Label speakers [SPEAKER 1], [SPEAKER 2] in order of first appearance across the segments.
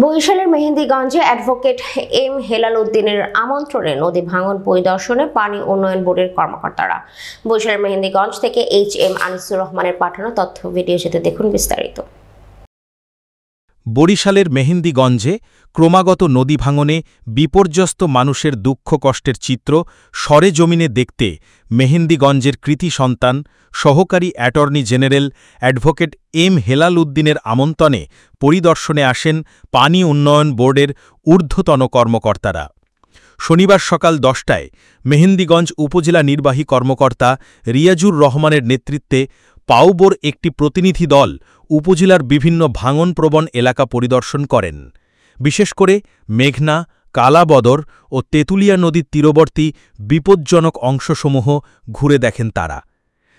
[SPEAKER 1] বরিশালের মেহেন্দিগঞ্জে advocate M Helal উদ্দিনের আমন্ত্রণে নদী ভাঙন পরিদর্শনে পানি উন্নয়ন বোর্ডের কর্মকর্তারা। বরিশালের মেহেন্দিগঞ্জ থেকে HM আনিসুর রহমানের পাঠানো তথ্য ভিডিওতে দেখুন বিস্তারিত।
[SPEAKER 2] বরিশালের মেহেন্দিগঞ্জে ক্রমাগত নদী ভাঙনে বিপর্যস্ত মানুষের দুঃখ কষ্টের চিত্র সরেজমিনে দেখতে মেহেন্দিগঞ্জের কৃতি সন্তান সহকারী attorney general advocate M Helal উদ্দিনের আমন্ত্রণে পরিদর্শনে আসেন পানি উন্নয়ন বোর্ডের ঊর্ধ্বতন কর্মকর্তারা। শনিবার সকাল 10টায় মেহেন্দিগঞ্জ উপজেলা নির্বাহী কর্মকর্তা রিয়াজুর রহমানের নেতৃত্বে পাউবোর একটি প্রতিনিধি দল উপজেলার বিভিন্ন ভাঙনপ্রবণ এলাকা পরিদর্শন করেন। বিশেষ করে মেঘনা, কালাবদর ও তেঁতুলিয়া নদীর তীরবর্তী বিপজ্জনক অংশসমূহ ঘুরে দেখেন তারা।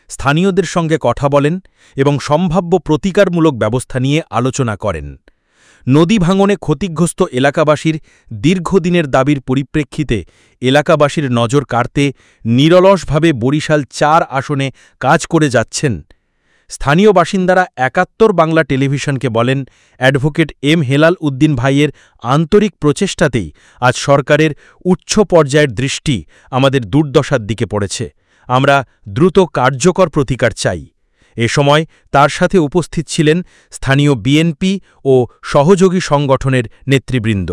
[SPEAKER 2] স্থানীয়দের সঙ্গে কথা বলেন এবং সম্ভাব্য প্রতিকারমূলক ব্যবস্থা নিয়ে আলোচনা করেন। নদী ভাঙনে ক্ষতিগ্রস্ত এলাকাবাসীর দীর্ঘদিনের দাবির পরিপ্রেক্ষিতে এলাকাবাসীর নজর কাড়তে নিরলসভাবে বরিশাল ৪ আসনে কাজ করে যাচ্ছেন। স্থানীয় বাসিন্দারা ৭১ বাংলা টেলিভিশনকে বলেন, অ্যাডভোকেট এম হেলাল উদ্দিন ভাইয়ের আন্তরিক প্রচেষ্টাতেই আজ সরকারের উচ্চ পর্যায়ের দৃষ্টি আমাদের দুর্দশার দিকে পড়েছে। আমরা দ্রুত কার্যকর প্রতিকার চাই। এ সময় তার সাথে উপস্থিত ছিলেন স্থানীয় বিএনপি ও সহযোগী সংগঠনের নেতৃবৃন্দ।